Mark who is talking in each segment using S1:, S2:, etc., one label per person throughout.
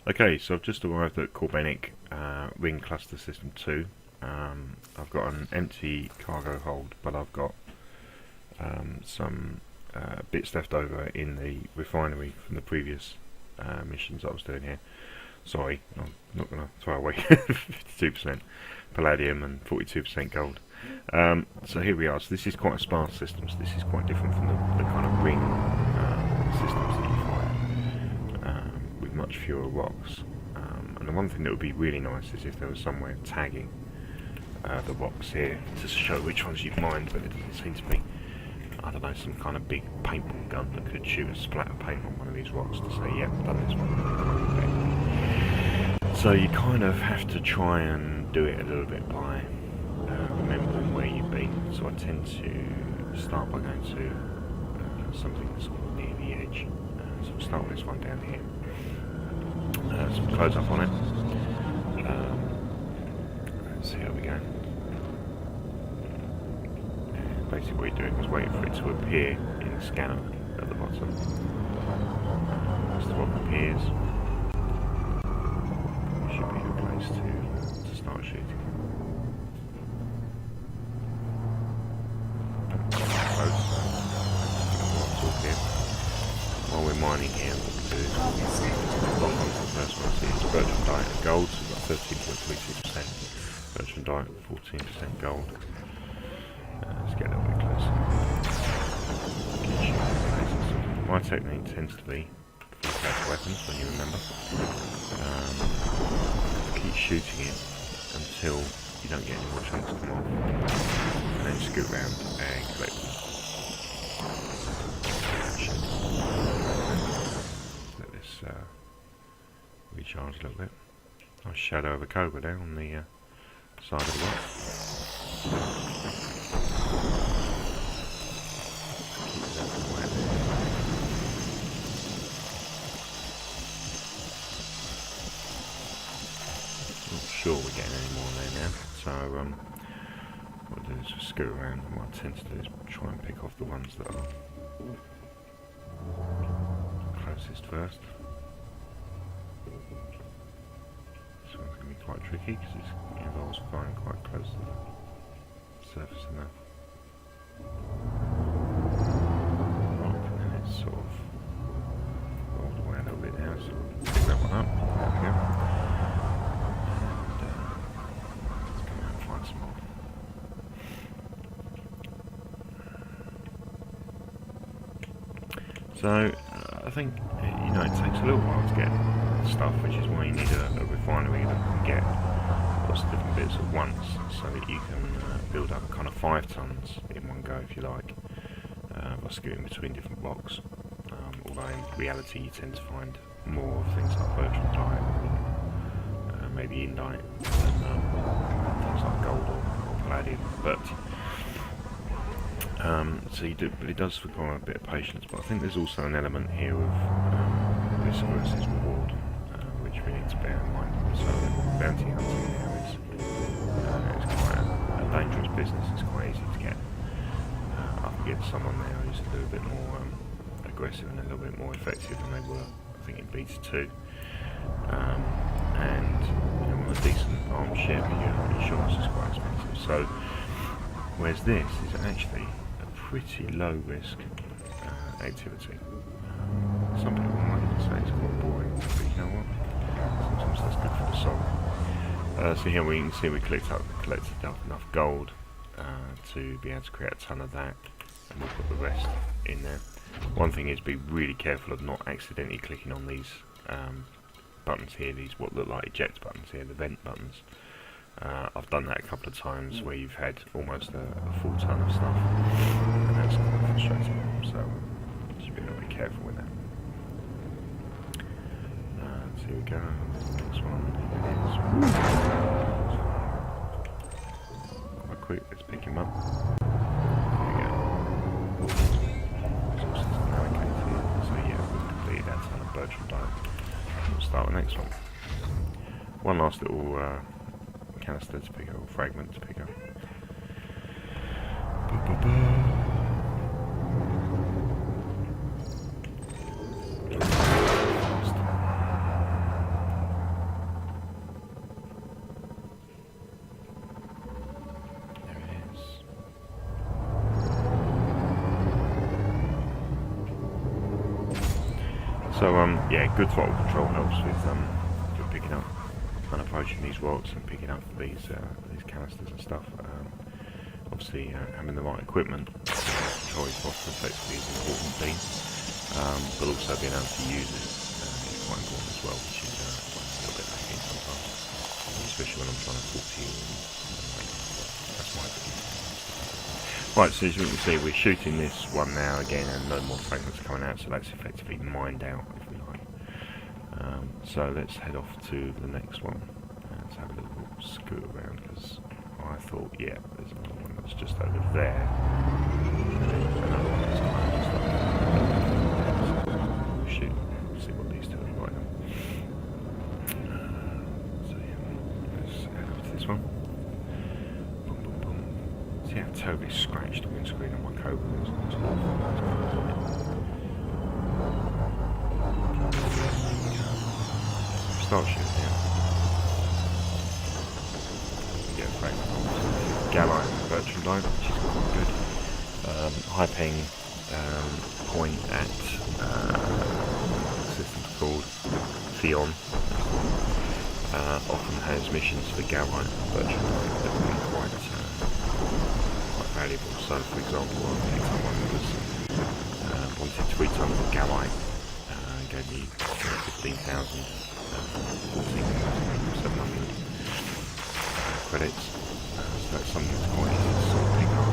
S1: Okay, so I've just arrived at Corbenic Ring Cluster System 2. I've got an empty cargo hold, but I've got some bits left over in the refinery from the previous missions I was doing here. Sorry, I'm not going to throw away 52% palladium and 42% gold. So here we are. So this is quite a sparse system, so this is quite different from the kind of ring systems that you find, with much fewer rocks. And the one thing that would be really nice is if there was some way of tagging the rocks here to show which ones you've mined, but it doesn't seem to be. I don't know, some kind of big paintball gun that could shoot a splat of paint on one of these rocks to say, yep, done this one. So you kind of have to try and do it a little bit by remembering where you've been. So I tend to start by going to something that's sort of near the edge. So we'll start with this one down here. So we'll close up on it. Let's see how we go. And basically what you're doing is waiting for it to appear in the scanner at the bottom. As the rock appears, it should be a place to start shooting. While we're mining here, what we'll do is lock onto the first one. See, it's bertrandite and gold, so we've got 13.32%. Bertrandite, 14% gold. Let's get a little bit closer. My technique tends to be full weapons, when you remember. Keep shooting it until you don't get any more chunks come off, and then scoot around and collect them. Let this recharge a little bit. Nice shadow of a cobra there on the side of the rock. Keep that away there. Not sure we're getting any more there now, so what I'll do is just scoot around, and what I tend to do is try and pick off the ones that are closest first. This one's going to be quite tricky because it involves flying quite close to the surface of the rock, and then it's sort of rolled away a little bit now, so we'll pick that one up. There we go. And let's go out and find some more. So I think it takes a little while to get stuff, which is why you need a refinery that can get lots of different bits at once, so that you can build up kind of 5 tons in one go, if you like, by scooting between different rocks. Although in reality you tend to find more of things like bertrandite, maybe indite, and things like gold or palladium. But so you do, but it does require a bit of patience. But I think there's also an element here of risk versus reward, which we need to bear in mind. So bounty hunting now is quite a dangerous business. It's quite easy to get up against someone there who's a little bit more aggressive and a little bit more effective than they were, I think, in Beta 2. And on a decent armed ship, your insurance is quite expensive. So whereas this is actually pretty low risk activity. Some people might even say it's quite boring, but you know what? Sometimes that's good for the soul. So here we can see we collected up enough gold to be able to create a ton of that, and we'll put the rest in there. One thing is be really careful of not accidentally clicking on these buttons here, these what look like eject buttons here, the vent buttons. I've done that a couple of times where you've had almost a full ton of stuff, and that's quite frustrating, so just be a little bit careful with that. So here we go, next one is quite quick, let's pick him up. There we go. Resources are allocated here, so yeah, we've completed that ton of bertrandite. We'll start with the next one. One last little canister to pick up, or fragment to pick up. So yeah, good throttle control helps with picking up and approaching these rocks and picking up these canisters and stuff. Obviously, having the right equipment to control your posture effectively is an important thing, but also being able to use it is quite important as well, which is a little bit lacking sometimes, especially when I'm trying to talk to you. That's my opinion. Right, so as you can see, we're shooting this one now again, and no more fragments coming out, so that's effectively mined out, if we like. So let's head off to the next one. Let's have a little scoot around, because I thought, yeah, there's another one that's just over there. And then another one that's kind of just over there. So we'll shoot, see what these two are right now. So yeah, let's head over to this one. Boom, boom, boom. See how terribly scratched the windscreen on my Cobra is. Start shooting now. Get a frame of Gallite Bertrandite, which is quite good. High ping point at the system's called Theon. Often has missions for Gallite Bertrandite that can be quite valuable. So, for example, I picked up one that was wanted 3 tons of Gallite, gave me 15,000. 14,700 credits, so that's something that's quite easy to sort of pick up.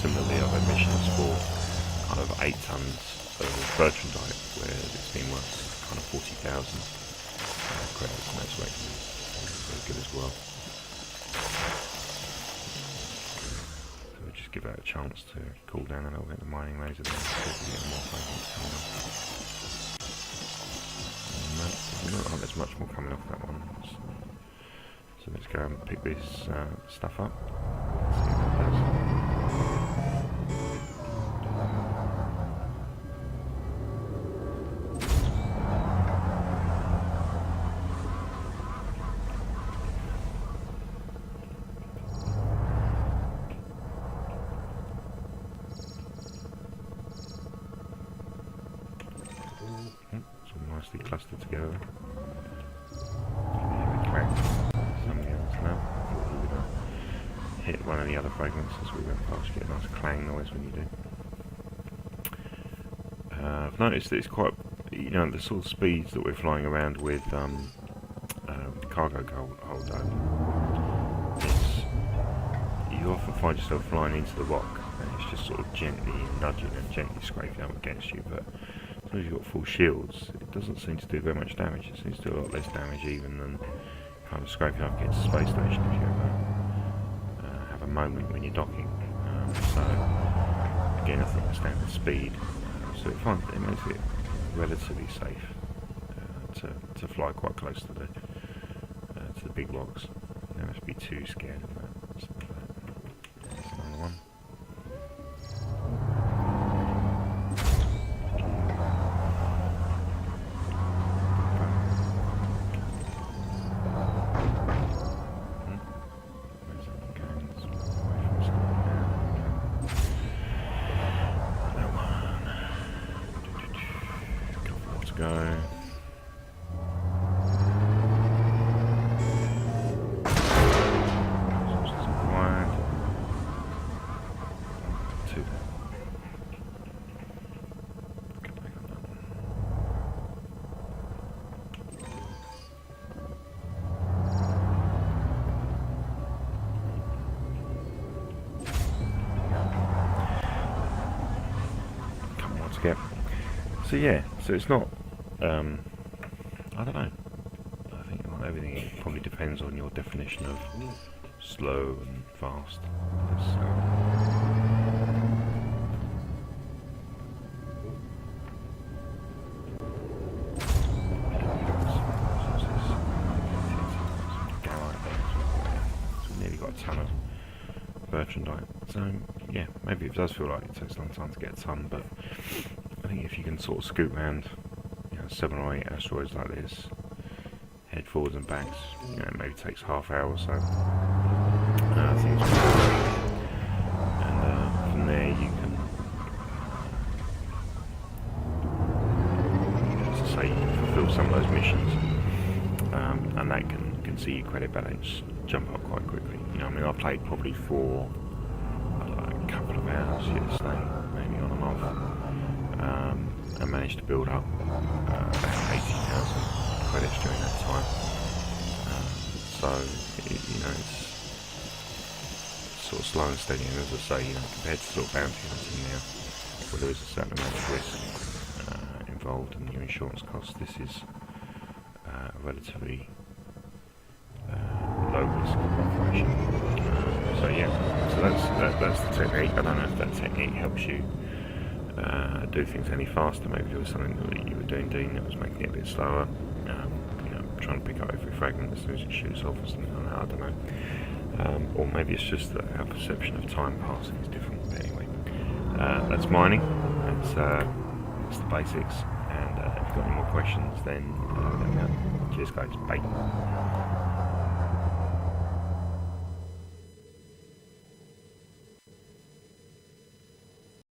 S1: Similarly, I've had missions for kind of 8 tons of Bertrandite where it's been worth kind of 40,000 credits, and that's very good as well. So we'll just give that a chance to cool down a little bit, the mining laser, then we'll get more fragments coming off. Not like there's much more coming off that one. So let's go and pick this stuff up. See what it does. It's all nicely clustered together. Something else now. Hit one of the other fragments as we went past. You get a nice clang noise when you do. I've noticed that it's quite, you know, the sort of speeds that we're flying around with cargo holder. You often find yourself flying into the rock, and it's just sort of gently nudging and gently scraping up against you. But as long as you've got full shields, it doesn't seem to do very much damage. It seems to do a lot less damage even than kind of scraping up against the space station if you ever have a moment when you're docking. So again, I think the standard speed, so it makes it relatively safe to fly quite close to the big rocks. You don't have to be too scared of that. So that's another one. Go. So yeah, so it's not, I don't know, I think like everything, it probably depends on your definition of slow and fast. So we nearly got a ton of Bertrandite, so yeah, maybe it does feel like it takes a long time to get a ton, but I think if you can sort of scoot around, you know, 7 or 8 asteroids like this, head forwards and backs, you know, it maybe takes half hour or so. I think it's and from there you can see your credit balance jump up quite quickly. You know, I mean, I played probably for a couple of hours yesterday, maybe on a month, and managed to build up about 80,000 credits during that time. So it's sort of slow and steady, and as I say, compared to sort of bounty hunting now, where there is a certain amount of risk involved in your insurance costs, this is a relatively low risk operation. So that's the technique. I don't know if that technique helps you do things any faster. Maybe there was something that you were doing, Dean, that was making it a bit slower. Trying to pick up every fragment as soon as it shoots off or something like that. I don't know. Or maybe it's just that our perception of time passing is different. But anyway, that's mining. That's the basics. And if you've got any more questions, then let me know. Cheers, guys. Bye.